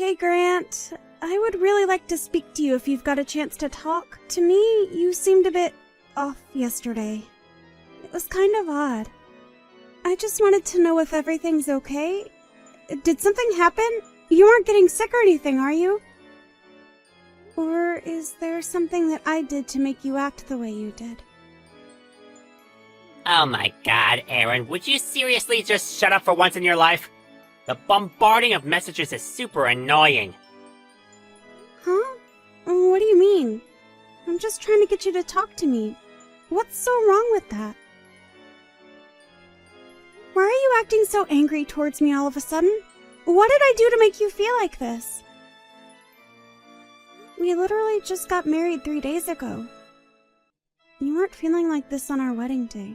Okay, Grant. I would really like to speak to you if you've got a chance to talk. To me, you seemed a bit off yesterday. It was kind of odd. I just wanted to know if everything's okay. Did something happen? You aren't getting sick or anything, are you? Or is there something that I did to make you act the way you did? Oh my god, Aaron, would you seriously just shut up for once in your life? The bombarding of messages is super annoying. Huh? What do you mean? I'm just trying to get you to talk to me. What's so wrong with that? Why are you acting so angry towards me all of a sudden? What did I do to make you feel like this? We literally just got married 3 days ago. You weren't feeling like this on our wedding day.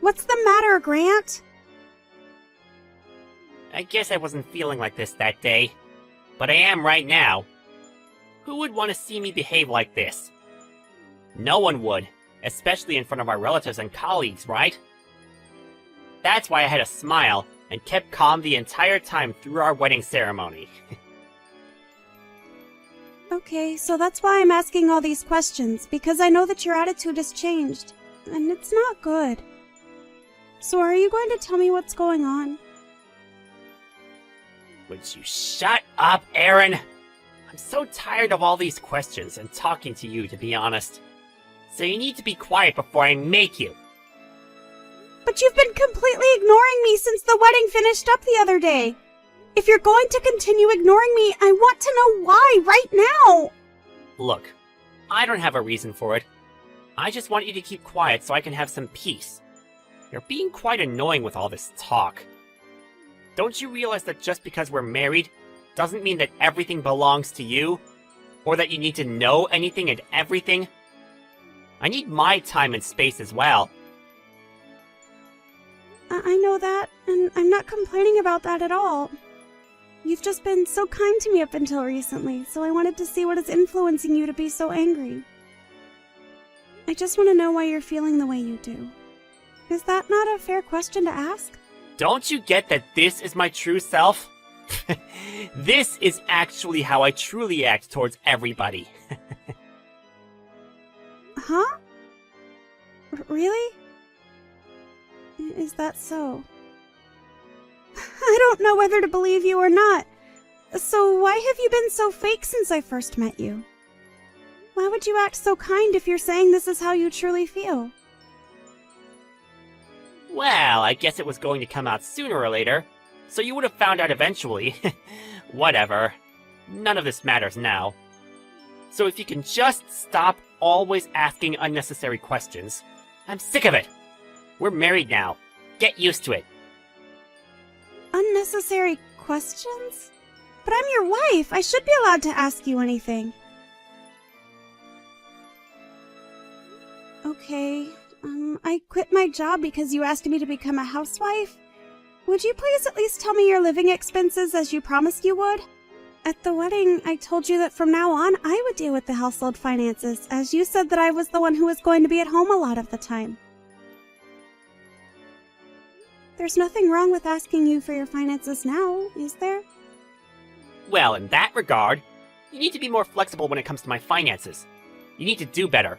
What's the matter, Grant? I guess I wasn't feeling like this that day, but I am right now. Who would want to see me behave like this? No one would, especially in front of our relatives and colleagues, right? That's why I had a smile and kept calm the entire time through our wedding ceremony. Okay, so that's why I'm asking all these questions, because I know that your attitude has changed, and it's not good. So are you going to tell me what's going on? Would you shut up, Aaron? I'm so tired of all these questions and talking to you, to be honest. So you need to be quiet before I make you. But you've been completely ignoring me since the wedding finished up the other day. If you're going to continue ignoring me, I want to know why right now. Look, I don't have a reason for it. I just want you to keep quiet so I can have some peace. You're being quite annoying with all this talk. Don't you realize that just because we're married doesn't mean that everything belongs to you? Or that you need to know anything and everything? I need my time and space as well. I know that, and I'm not complaining about that at all. You've just been so kind to me up until recently, so I wanted to see what is influencing you to be so angry. I just want to know why you're feeling the way you do. Is that not a fair question to ask? Don't you get that this is my true self? This is actually how I truly act towards everybody. Huh? Really? Is that so? I don't know whether to believe you or not. So why have you been so fake since I first met you? Why would you act so kind if you're saying this is how you truly feel? Well, I guess it was going to come out sooner or later, so you would have found out eventually. Whatever. None of this matters now. So if you can just stop always asking unnecessary questions. I'm sick of it. We're married now. Get used to it. Unnecessary questions? But I'm your wife. I should be allowed to ask you anything. Okay, I quit my job because you asked me to become a housewife. Would you please at least tell me your living expenses as you promised you would? At the wedding, I told you that from now on, I would deal with the household finances, as you said that I was the one who was going to be at home a lot of the time. There's nothing wrong with asking you for your finances now, is there? Well, in that regard, you need to be more flexible when it comes to my finances. You need to do better.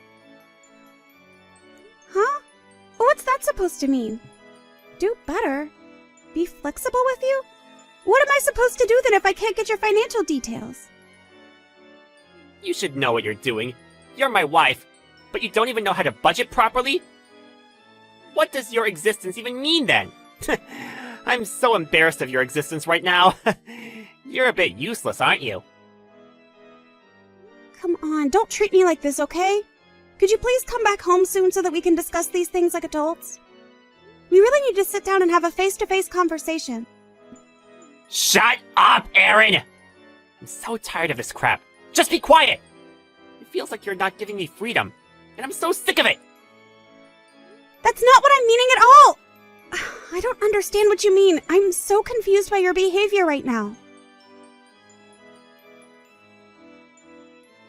Huh? What's that supposed to mean? Do better? Be flexible with you? What am I supposed to do then if I can't get your financial details? You should know what you're doing. You're my wife, but you don't even know how to budget properly? What does your existence even mean then? I'm so embarrassed of your existence right now. You're a bit useless, aren't you? Come on, don't treat me like this, okay? Could you please come back home soon so that we can discuss these things like adults? We really need to sit down and have a face-to-face conversation. Shut up, Aaron! I'm so tired of this crap. Just be quiet! It feels like you're not giving me freedom, and I'm so sick of it! That's not what I'm meaning at all! I don't understand what you mean. I'm so confused by your behavior right now.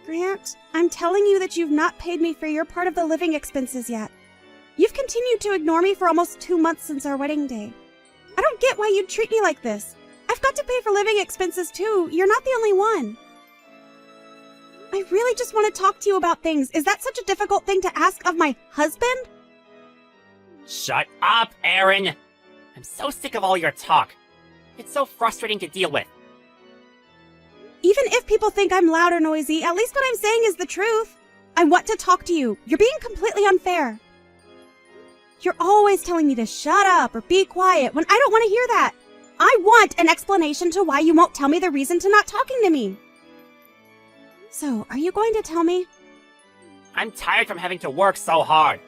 Grant, I'm telling you that you've not paid me for your part of the living expenses yet. You've continued to ignore me for almost 2 months since our wedding day. I don't get why you'd treat me like this. I've got to pay for living expenses too. You're not the only one. I really just want to talk to you about things. Is that such a difficult thing to ask of my husband? Shut up, Erin! I'm so sick of all your talk. It's so frustrating to deal with. Even if people think I'm loud or noisy, at least what I'm saying is the truth. I want to talk to you. You're being completely unfair. You're always telling me to shut up or be quiet when I don't want to hear that. I want an explanation to why you won't tell me the reason to not talking to me. So, are you going to tell me? I'm tired from having to work so hard.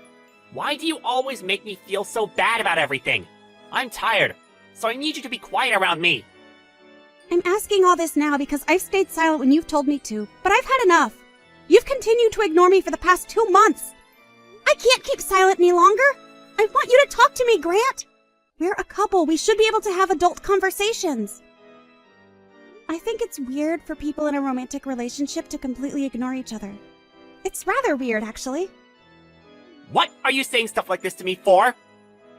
Why do you always make me feel so bad about everything? I'm tired, so I need you to be quiet around me. I'm asking all this now because I've stayed silent when you've told me to, but I've had enough. You've continued to ignore me for the past 2 months. I can't keep silent any longer. I want you to talk to me, Grant. We're a couple. We should be able to have adult conversations. I think it's weird for people in a romantic relationship to completely ignore each other. It's rather weird, actually. What are you saying stuff like this to me for?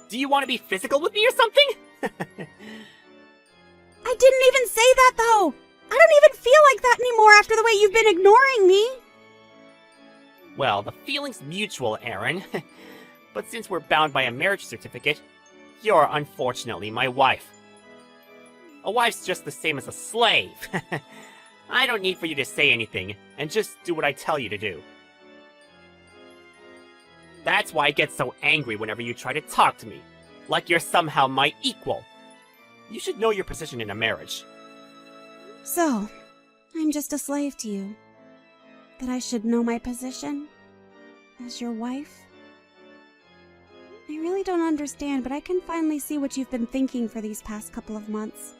Do you want to be physical with me or something? I didn't even say that, though. I don't even feel like that anymore after the way you've been ignoring me. Well, the feeling's mutual, Erin. But since we're bound by a marriage certificate, you're unfortunately my wife. A wife's just the same as a slave. I don't need for you to say anything, and just do what I tell you to do. That's why I get so angry whenever you try to talk to me, like you're somehow my equal. You should know your position in a marriage. So, I'm just a slave to you. That I should know my position as your wife? I really don't understand, but I can finally see what you've been thinking for these past couple of months.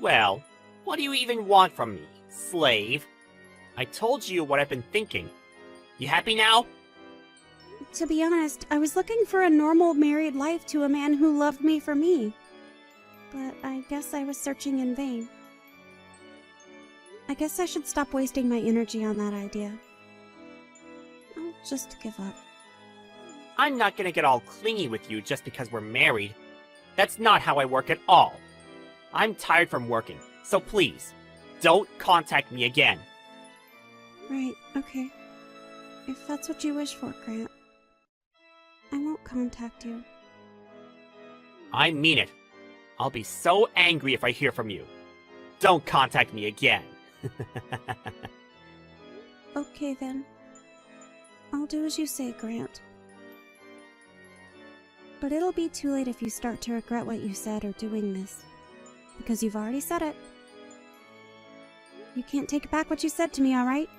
Well, what do you even want from me, slave? I told you what I've been thinking. You happy now? To be honest, I was looking for a normal married life to a man who loved me for me. But I guess I was searching in vain. I guess I should stop wasting my energy on that idea. I'll just give up. I'm not gonna get all clingy with you just because we're married. That's not how I work at all. I'm tired from working, so please, don't contact me again. Right, okay. If that's what you wish for, Grant. I won't contact you. I mean it. I'll be so angry if I hear from you. Don't contact me again. Okay then. I'll do as you say, Grant. But it'll be too late if you start to regret what you said or doing this. Because you've already said it. You can't take back what you said to me, alright?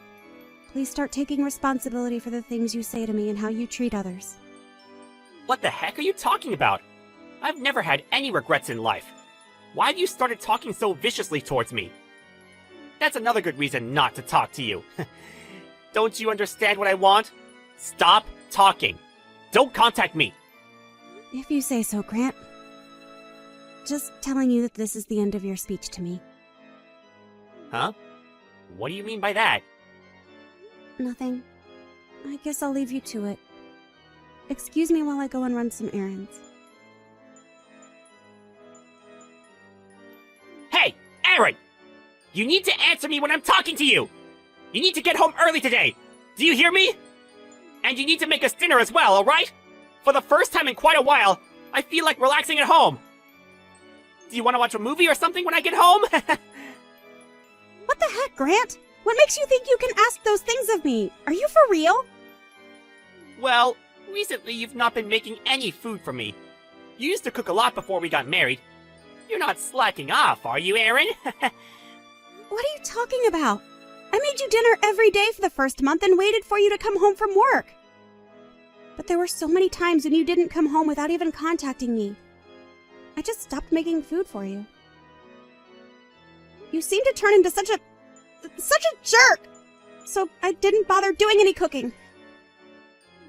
Please start taking responsibility for the things you say to me and how you treat others. What the heck are you talking about? I've never had any regrets in life. Why have you started talking so viciously towards me? That's another good reason not to talk to you. Don't you understand what I want? Stop talking. Don't contact me. If you say so, Grant. Just telling you that this is the end of your speech to me. Huh? What do you mean by that? Nothing. I guess I'll leave you to it. Excuse me while I go and run some errands. Hey, Erin! You need to answer me when I'm talking to you! You need to get home early today! Do you hear me? And you need to make us dinner as well, alright? For the first time in quite a while, I feel like relaxing at home. Do you want to watch a movie or something when I get home? What the heck, Grant? What makes you think you can ask those things of me? Are you for real? Well, recently you've not been making any food for me. You used to cook a lot before we got married. You're not slacking off, are you, Erin? What are you talking about? I made you dinner every day for the first month and waited for you to come home from work. But there were so many times when you didn't come home without even contacting me. I just stopped making food for you. You seem to turn into such a jerk! So I didn't bother doing any cooking.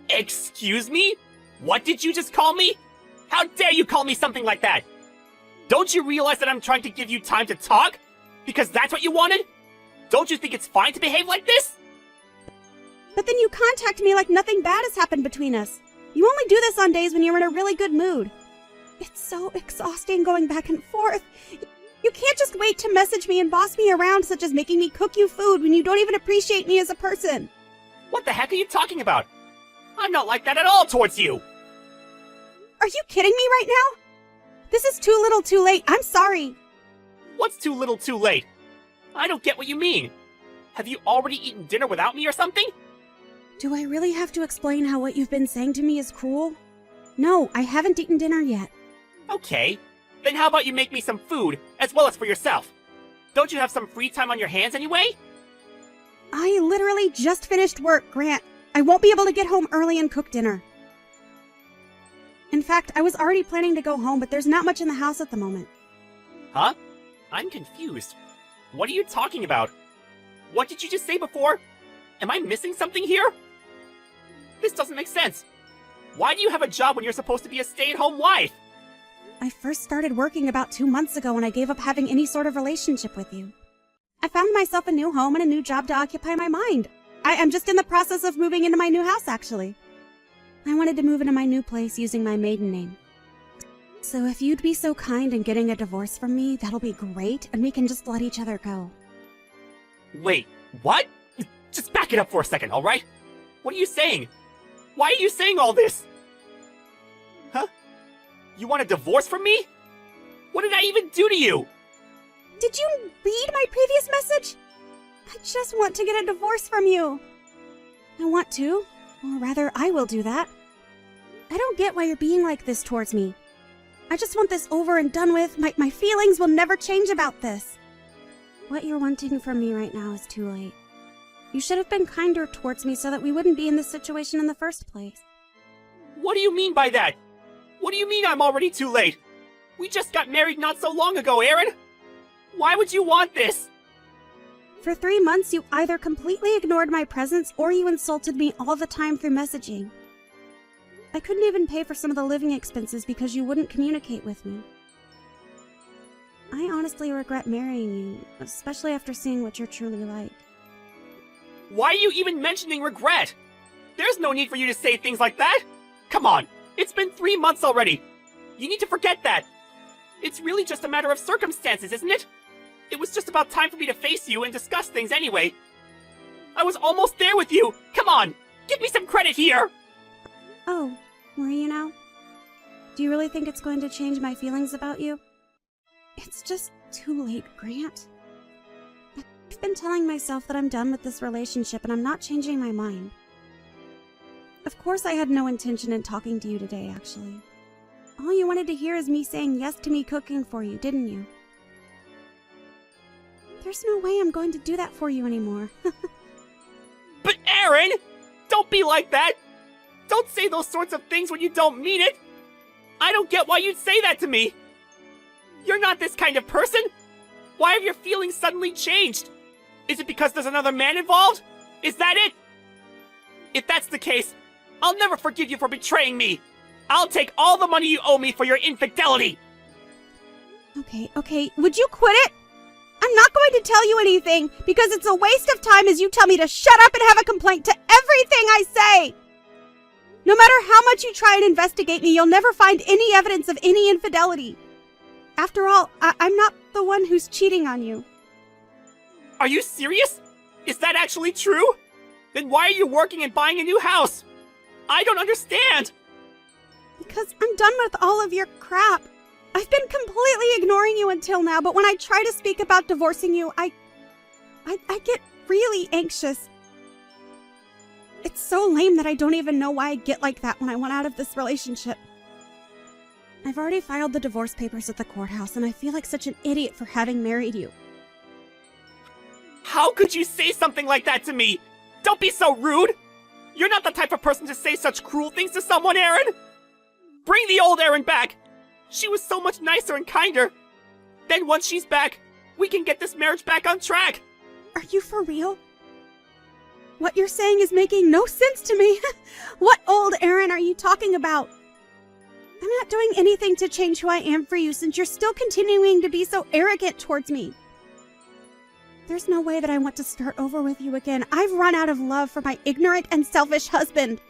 Excuse me? What did you just call me? How dare you call me something like that? Don't you realize that I'm trying to give you time to talk? Because that's what you wanted? Don't you think it's fine to behave like this? But then you contact me like nothing bad has happened between us. You only do this on days when you're in a really good mood. It's so exhausting going back and forth. You can't just wait to message me and boss me around, such as making me cook you food when you don't even appreciate me as a person. What the heck are you talking about? I'm not like that at all towards you! Are you kidding me right now? This is too little too late. I'm sorry. What's too little too late? I don't get what you mean. Have you already eaten dinner without me or something? Do I really have to explain how what you've been saying to me is cruel? No, I haven't eaten dinner yet. Okay, then how about you make me some food, as well as for yourself? Don't you have some free time on your hands anyway? I literally just finished work, Grant. I won't be able to get home early and cook dinner. In fact, I was already planning to go home, but there's not much in the house at the moment. Huh? I'm confused. What are you talking about? What did you just say before? Am I missing something here? This doesn't make sense. Why do you have a job when you're supposed to be a stay-at-home wife? I first started working about 2 months ago when I gave up having any sort of relationship with you. I found myself a new home and a new job to occupy my mind. I am just in the process of moving into my new house, actually. I wanted to move into my new place using my maiden name. So if you'd be so kind in getting a divorce from me, that'll be great, and we can just let each other go. Wait, what? Just back it up for a second, alright? What are you saying? Why are you saying all this? Huh? You want a divorce from me? What did I even do to you? Did you read my previous message? I just want to get a divorce from you. I want to, or rather, I will do that. I don't get why you're being like this towards me. I just want this over and done with. My feelings will never change about this. What you're wanting from me right now is too late. You should have been kinder towards me so that we wouldn't be in this situation in the first place. What do you mean by that? What do you mean I'm already too late? We just got married not so long ago, Aaron! Why would you want this? For 3 months, you either completely ignored my presence or you insulted me all the time through messaging. I couldn't even pay for some of the living expenses because you wouldn't communicate with me. I honestly regret marrying you, especially after seeing what you're truly like. Why are you even mentioning regret? There's no need for you to say things like that! Come on, it's been 3 months already! You need to forget that! It's really just a matter of circumstances, isn't it? It was just about time for me to face you and discuss things anyway. I was almost there with you! Come on! Give me some credit here! Oh, were you now? Do you really think it's going to change my feelings about you? It's just too late, Grant. I've been telling myself that I'm done with this relationship and I'm not changing my mind. Of course I had no intention in talking to you today, actually. All you wanted to hear is me saying yes to me cooking for you, didn't you? There's no way I'm going to do that for you anymore. But Aaron! Don't be like that! Don't say those sorts of things when you don't mean it! I don't get why you'd say that to me! You're not this kind of person! Why have your feelings suddenly changed? Is it because there's another man involved? Is that it? If that's the case, I'll never forgive you for betraying me! I'll take all the money you owe me for your infidelity! Okay, would you quit it? I'm not going to tell you anything, because it's a waste of time as you tell me to shut up and have a complaint to everything I say! No matter how much you try and investigate me, you'll never find any evidence of any infidelity. After all, I'm not the one who's cheating on you. Are you serious? Is that actually true? Then why are you working and buying a new house? I don't understand! Because I'm done with all of your crap. I've been completely ignoring you until now, but when I try to speak about divorcing you, I get really anxious. It's so lame that I don't even know why I get like that when I want out of this relationship. I've already filed the divorce papers at the courthouse, and I feel like such an idiot for having married you. How could you say something like that to me? Don't be so rude! You're not the type of person to say such cruel things to someone, Aaron! Bring the old Aaron back! She was so much nicer and kinder! Then once she's back, we can get this marriage back on track! Are you for real? What you're saying is making no sense to me. What old Aaron are you talking about? I'm not doing anything to change who I am for you since you're still continuing to be so arrogant towards me. There's no way that I want to start over with you again. I've run out of love for my ignorant and selfish husband.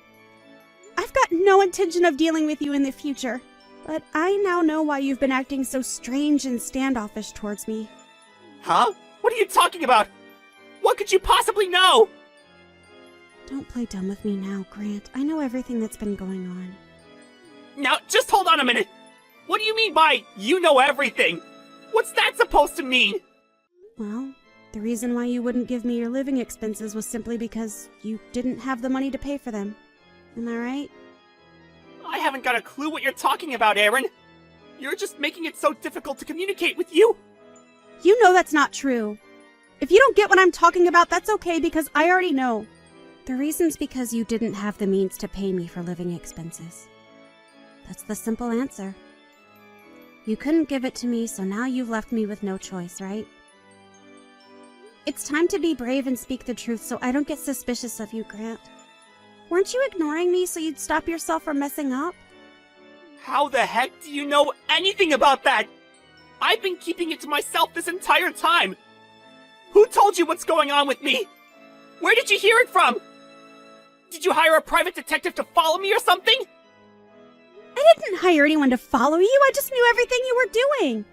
I've got no intention of dealing with you in the future. But I now know why you've been acting so strange and standoffish towards me. Huh? What are you talking about? What could you possibly know? Don't play dumb with me now, Grant. I know everything that's been going on. Now, just hold on a minute. What do you mean by, you know everything? What's that supposed to mean? Well, the reason why you wouldn't give me your living expenses was simply because you didn't have the money to pay for them. Am I right? I haven't got a clue what you're talking about, Aaron. You're just making it so difficult to communicate with you. You know that's not true. If you don't get what I'm talking about, that's okay because I already know. The reason's because you didn't have the means to pay me for living expenses. That's the simple answer. You couldn't give it to me, so now you've left me with no choice, right? It's time to be brave and speak the truth so I don't get suspicious of you, Grant. Weren't you ignoring me so you'd stop yourself from messing up? How the heck do you know anything about that? I've been keeping it to myself this entire time. Who told you what's going on with me? Where did you hear it from? Did you hire a private detective to follow me or something? I didn't hire anyone to follow you. I just knew everything you were doing.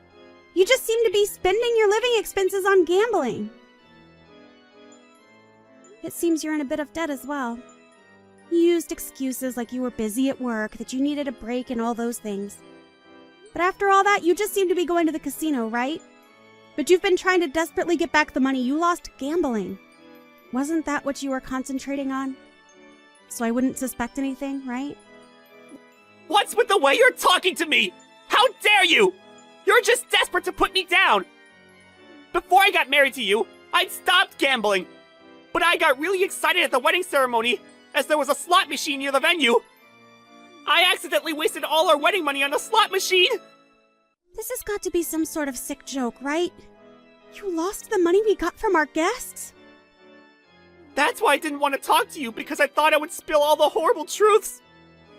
You just seem to be spending your living expenses on gambling. It seems you're in a bit of debt as well. You used excuses like you were busy at work, that you needed a break, and all those things. But after all that, you just seem to be going to the casino, right? But you've been trying to desperately get back the money you lost gambling. Wasn't that what you were concentrating on? So I wouldn't suspect anything, right? What's with the way you're talking to me? How dare you? You're just desperate to put me down. Before I got married to you, I'd stopped gambling. But I got really excited at the wedding ceremony, as there was a slot machine near the venue. I accidentally wasted all our wedding money on a slot machine. This has got to be some sort of sick joke, right? You lost the money we got from our guests? That's why I didn't want to talk to you, because I thought I would spill all the horrible truths.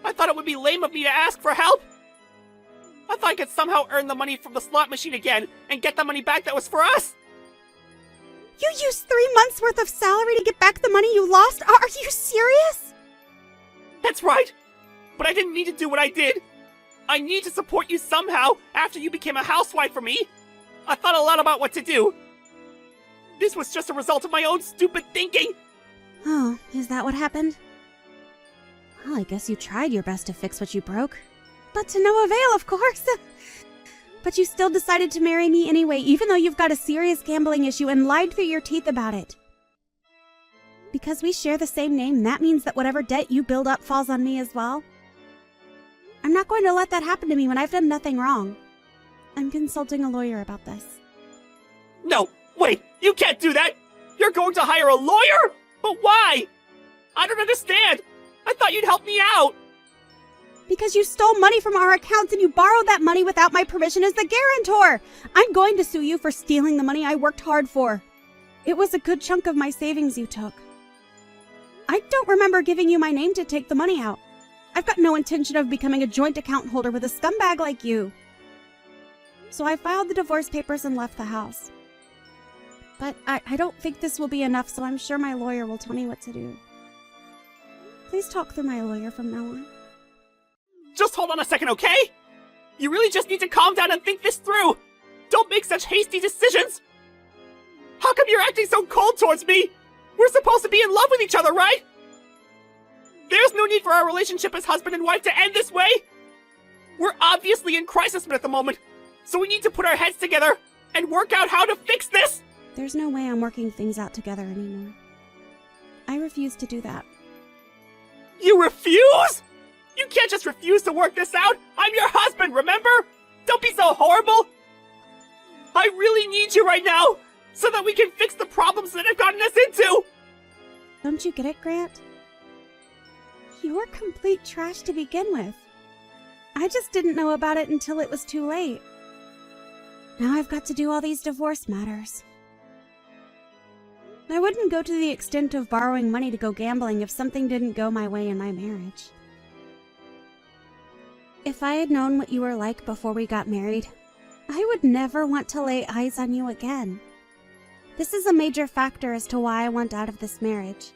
I thought it would be lame of me to ask for help. I thought I could somehow earn the money from the slot machine again and get the money back that was for us. You used 3 months' worth of salary to get back the money you lost? Are you serious? That's right. But I didn't need to do what I did. I need to support you somehow after you became a housewife for me. I thought a lot about what to do. This was just a result of my own stupid thinking. Oh, is that what happened? Well, I guess you tried your best to fix what you broke. But to no avail, of course. But you still decided to marry me anyway, even though you've got a serious gambling issue and lied through your teeth about it. Because we share the same name, that means that whatever debt you build up falls on me as well. I'm not going to let that happen to me when I've done nothing wrong. I'm consulting a lawyer about this. No, wait, you can't do that. You're going to hire a lawyer? But why? I don't understand. I thought you'd help me out. Because you stole money from our accounts and you borrowed that money without my permission as the guarantor. I'm going to sue you for stealing the money I worked hard for. It was a good chunk of my savings you took. I don't remember giving you my name to take the money out. I've got no intention of becoming a joint account holder with a scumbag like you. So I filed the divorce papers and left the house. But I don't think this will be enough, so I'm sure my lawyer will tell me what to do. Please talk through my lawyer from now on. Just hold on a second, okay? You really just need to calm down and think this through. Don't make such hasty decisions. How come you're acting so cold towards me? We're supposed to be in love with each other, right? There's no need for our relationship as husband and wife to end this way. We're obviously in crisis mode at the moment, so we need to put our heads together and work out how to fix this. There's no way I'm working things out together anymore. I refuse to do that. You refuse? You can't just refuse to work this out. I'm your husband, remember? Don't be so horrible. I really need you right now so that we can fix the problems that have gotten us into. Don't you get it, Grant? You were complete trash to begin with. I just didn't know about it until it was too late. Now I've got to do all these divorce matters. I wouldn't go to the extent of borrowing money to go gambling if something didn't go my way in my marriage. If I had known what you were like before we got married, I would never want to lay eyes on you again. This is a major factor as to why I want out of this marriage.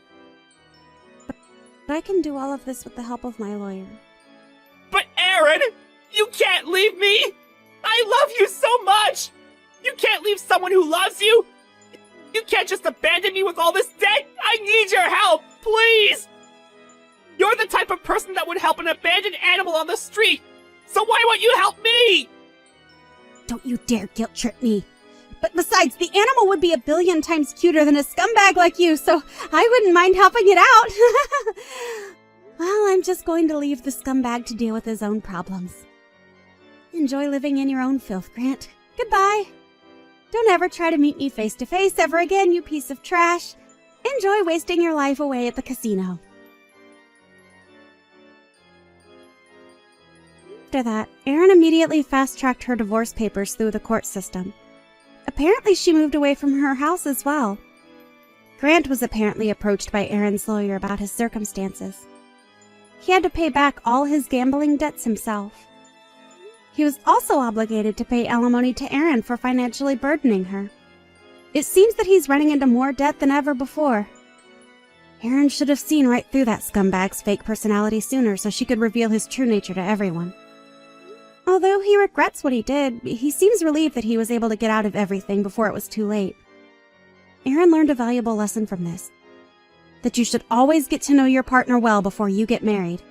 But I can do all of this with the help of my lawyer. But Aaron, You can't leave me! I love you so much! You can't leave someone who loves you! You can't just abandon me with all this debt! I need your help! Please! You're the type of person that would help an abandoned animal on the street! So why won't you help me? Don't you dare guilt trip me. But besides, the animal would be a billion times cuter than a scumbag like you, so I wouldn't mind helping it out. Well, I'm just going to leave the scumbag to deal with his own problems. Enjoy living in your own filth, Grant. Goodbye. Don't ever try to meet me face to face ever again, you piece of trash. Enjoy wasting your life away at the casino. After that, Erin immediately fast-tracked her divorce papers through the court system. Apparently, she moved away from her house as well. Grant was apparently approached by Erin's lawyer about his circumstances. He had to pay back all his gambling debts himself. He was also obligated to pay alimony to Erin for financially burdening her. It seems that he's running into more debt than ever before. Erin should have seen right through that scumbag's fake personality sooner so she could reveal his true nature to everyone. Although he regrets what he did, he seems relieved that he was able to get out of everything before it was too late. Erin learned a valuable lesson from this. That you should always get to know your partner well before you get married.